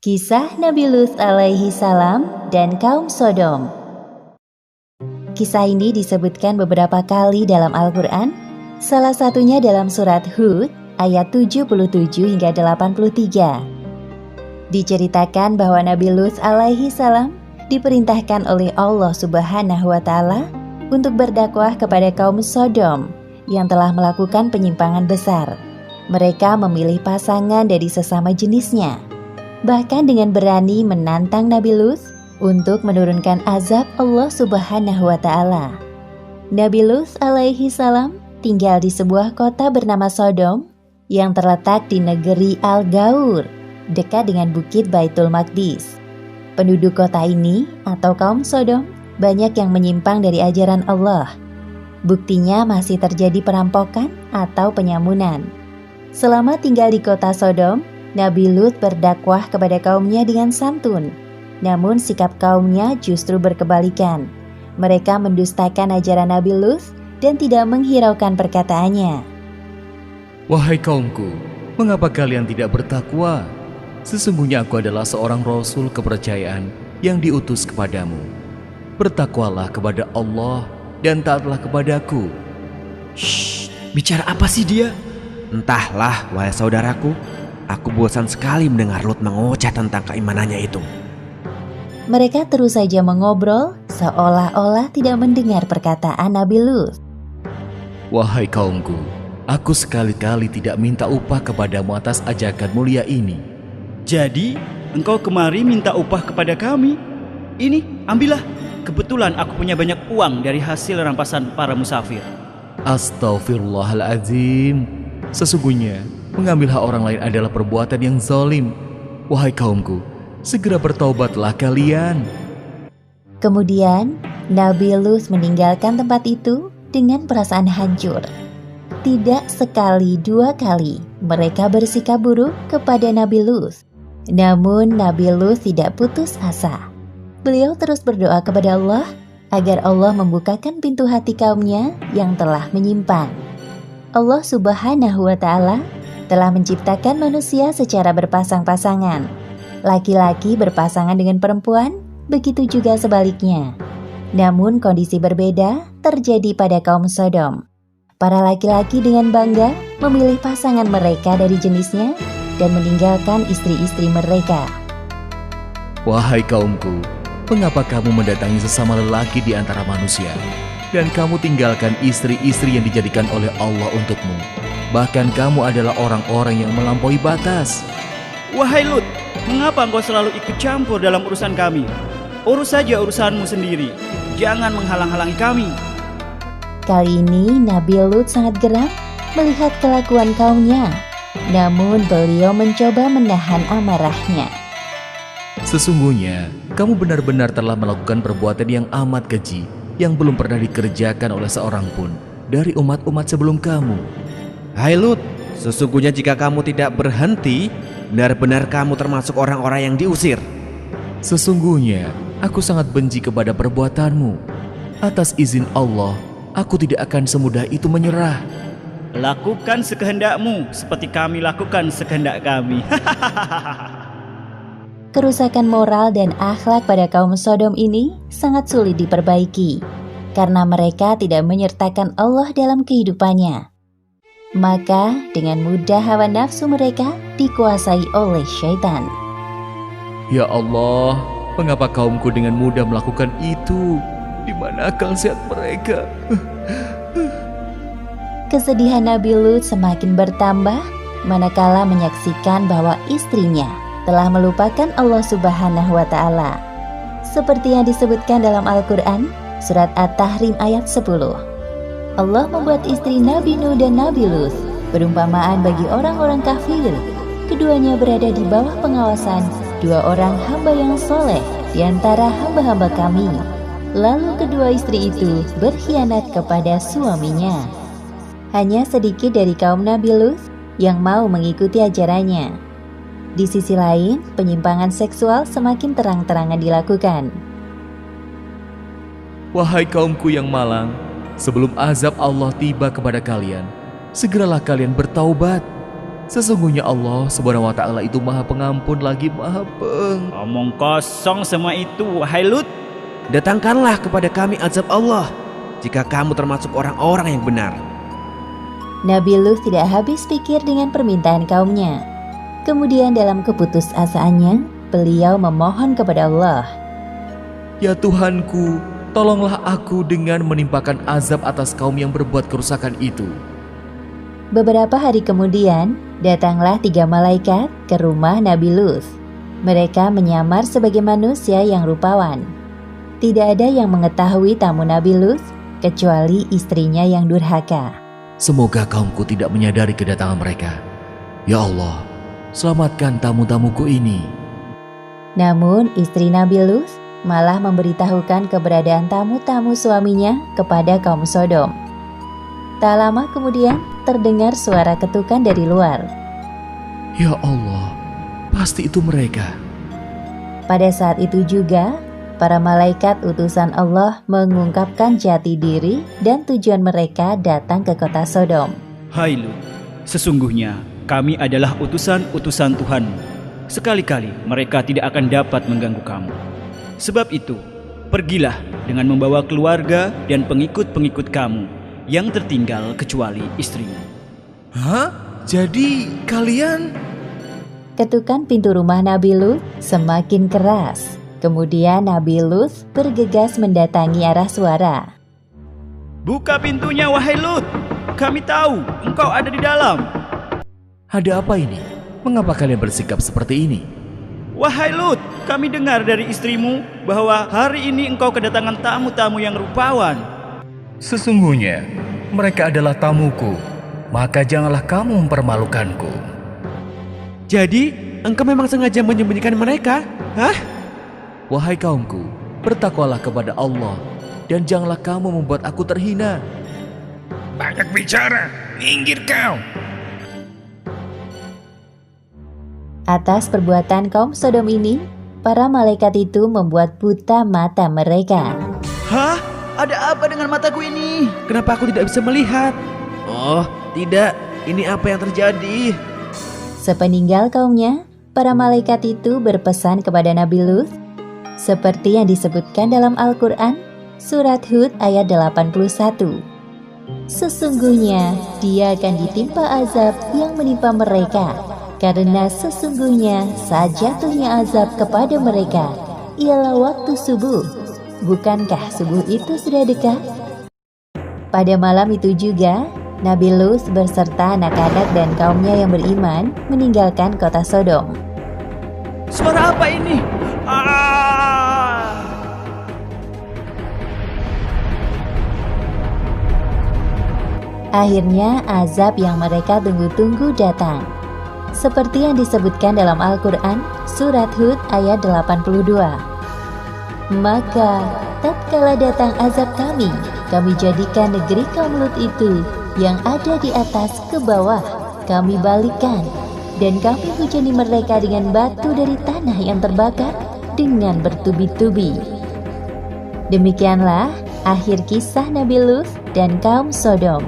Kisah Nabi Lut alaihi salam dan kaum Sodom. Kisah ini disebutkan beberapa kali dalam Al-Quran, salah satunya dalam surat Hud ayat 77 hingga 83. Diceritakan bahwa Nabi Lut alaihi salam diperintahkan oleh Allah Subhanahu wa Ta'ala untuk berdakwah kepada kaum Sodom yang telah melakukan penyimpangan besar. Mereka memilih pasangan dari sesama jenisnya, bahkan dengan berani menantang Nabi Lut untuk menurunkan azab Allah Subhanahu wa Ta'ala. Nabi Lut alaihi salam tinggal di sebuah kota bernama Sodom yang terletak di negeri Al-Gaur, dekat dengan bukit Baitul Maqdis. Penduduk kota ini atau kaum Sodom banyak yang menyimpang dari ajaran Allah. Buktinya masih terjadi perampokan atau penyamunan. Selama tinggal di kota Sodom, Nabi Lut berdakwah kepada kaumnya dengan santun. Namun sikap kaumnya justru berkebalikan. Mereka mendustakan ajaran Nabi Lut dan tidak menghiraukan perkataannya. Wahai kaumku, mengapa kalian tidak bertakwa? Sesungguhnya aku adalah seorang rasul kepercayaan yang diutus kepadamu. Bertakwalah kepada Allah dan taatlah kepadaku. Shh, bicara apa sih dia? Entahlah, wahai saudaraku. Aku bosan sekali mendengar Lut mengoceh tentang keimanannya itu. Mereka terus saja mengobrol seolah-olah tidak mendengar perkataan Nabi Lut. Wahai kaumku, aku sekali-kali tidak minta upah kepadamu atas ajakan mulia ini. Jadi, engkau kemari minta upah kepada kami? Ini, ambillah. Kebetulan aku punya banyak uang dari hasil rampasan para musafir. Astaghfirullahaladzim. Sesungguhnya, mengambil hak orang lain adalah perbuatan yang zalim. Wahai kaumku, segera bertaubatlah kalian. Kemudian, Nabi Lut meninggalkan tempat itu dengan perasaan hancur. Tidak sekali dua kali mereka bersikap buruk kepada Nabi Lut. Namun Nabi Lut tidak putus asa. Beliau terus berdoa kepada Allah agar Allah membukakan pintu hati kaumnya yang telah menyimpang. Allah Subhanahu wa Ta'ala telah menciptakan manusia secara berpasang-pasangan. Laki-laki berpasangan dengan perempuan, begitu juga sebaliknya. Namun kondisi berbeda terjadi pada kaum Sodom. Para laki-laki dengan bangga memilih pasangan mereka dari jenisnya dan meninggalkan istri-istri mereka. Wahai kaumku, mengapa kamu mendatangi sesama lelaki di antara manusia, dan kamu tinggalkan istri-istri yang dijadikan oleh Allah untukmu? Bahkan kamu adalah orang-orang yang melampaui batas. Wahai Lut, mengapa engkau selalu ikut campur dalam urusan kami? Urus saja urusanmu sendiri. Jangan menghalang-halangi kami. Kali ini Nabi Lut sangat geram melihat kelakuan kaumnya. Namun beliau mencoba menahan amarahnya. Sesungguhnya, kamu benar-benar telah melakukan perbuatan yang amat keji, yang belum pernah dikerjakan oleh seorang pun dari umat-umat sebelum kamu. Hai Lut, sesungguhnya jika kamu tidak berhenti, benar-benar kamu termasuk orang-orang yang diusir. Sesungguhnya, aku sangat benci kepada perbuatanmu. Atas izin Allah, aku tidak akan semudah itu menyerah. Lakukan sekehendakmu seperti kami lakukan sekehendak kami. Kerusakan moral dan akhlak pada kaum Sodom ini sangat sulit diperbaiki karena mereka tidak menyertakan Allah dalam kehidupannya. Maka dengan mudah hawa nafsu mereka dikuasai oleh syaitan. Ya Allah, mengapa kaumku dengan mudah melakukan itu? Di mana akal sehat mereka? Kesedihan Nabi Lut semakin bertambah manakala menyaksikan bahwa istrinya telah melupakan Allah Subhanahu wa Ta'ala. Seperti yang disebutkan dalam Al-Quran, surat At-Tahrim ayat 10. Allah membuat istri Nabi Nuh dan Nabi Lut perumpamaan bagi orang-orang kafir. Keduanya berada di bawah pengawasan dua orang hamba yang soleh di antara hamba-hamba kami. Lalu kedua istri itu berkhianat kepada suaminya. Hanya sedikit dari kaum Nabi Lut yang mau mengikuti ajarannya. Di sisi lain, penyimpangan seksual semakin terang-terangan dilakukan. Wahai kaumku yang malang, sebelum azab Allah tiba kepada kalian, segeralah kalian bertaubat. Sesungguhnya Allah Subhanahu wa Ta'ala itu Maha Pengampun lagi Maha Omong kosong semua itu, wahai Lut. Datangkanlah kepada kami azab Allah jika kamu termasuk orang-orang yang benar. Nabi Lut tidak habis pikir dengan permintaan kaumnya. Kemudian dalam keputusasaannya, beliau memohon kepada Allah. Ya Tuhanku, tolonglah aku dengan menimpakan azab atas kaum yang berbuat kerusakan itu. Beberapa hari kemudian, datanglah 3 malaikat ke rumah Nabi Lut. Mereka menyamar sebagai manusia yang rupawan. Tidak ada yang mengetahui tamu Nabi Lut kecuali istrinya yang durhaka. Semoga kaumku tidak menyadari kedatangan mereka. Ya Allah, selamatkan tamu-tamuku ini. Namun istri Nabi Lut malah memberitahukan keberadaan tamu-tamu suaminya kepada kaum Sodom. Tak lama kemudian terdengar suara ketukan dari luar. Ya Allah, pasti itu mereka. Pada saat itu juga, para malaikat utusan Allah mengungkapkan jati diri dan tujuan mereka datang ke kota Sodom. Hai Lut, sesungguhnya kami adalah utusan-utusan Tuhan. Sekali-kali mereka tidak akan dapat mengganggu kamu. Sebab itu, pergilah dengan membawa keluarga dan pengikut-pengikut kamu yang tertinggal kecuali istrimu. Hah? Jadi kalian... Ketukan pintu rumah Nabi Lut semakin keras. Kemudian Nabi Lut bergegas mendatangi arah suara. Buka pintunya, wahai Lut. Kami tahu engkau ada di dalam. Ada apa ini? Mengapa kalian bersikap seperti ini? Wahai Lut, kami dengar dari istrimu bahwa hari ini engkau kedatangan tamu-tamu yang rupawan. Sesungguhnya, mereka adalah tamuku, maka janganlah kamu mempermalukanku. Jadi, engkau memang sengaja menyembunyikan mereka? Hah? Wahai kaumku, bertakwalah kepada Allah, dan janganlah kamu membuat aku terhina. Banyak bicara, minggir kau. Atas perbuatan kaum Sodom ini, para malaikat itu membuat buta mata mereka. Hah? Ada apa dengan mataku ini? Kenapa aku tidak bisa melihat? Oh, tidak. Ini apa yang terjadi? Sepeninggal kaumnya, para malaikat itu berpesan kepada Nabi Lut, seperti yang disebutkan dalam Al-Quran, surat Hud ayat 81. Sesungguhnya dia akan ditimpa azab yang menimpa mereka, karena sesungguhnya saat jatuhnya azab kepada mereka ialah waktu subuh. Bukankah subuh itu sudah dekat? Pada malam itu juga, Nabi Lut berserta anak-anak dan kaumnya yang beriman meninggalkan kota Sodom. Suara apa ini? Akhirnya azab yang mereka tunggu-tunggu datang. Seperti yang disebutkan dalam Al-Quran, surat Hud ayat 82. Maka tatkala datang azab kami jadikan negeri kaum Lut itu yang ada di atas ke bawah, kami balikan, dan kami hujani mereka dengan batu dari tanah yang terbakar dengan bertubi-tubi. Demikianlah akhir kisah Nabi Lut dan kaum Sodom.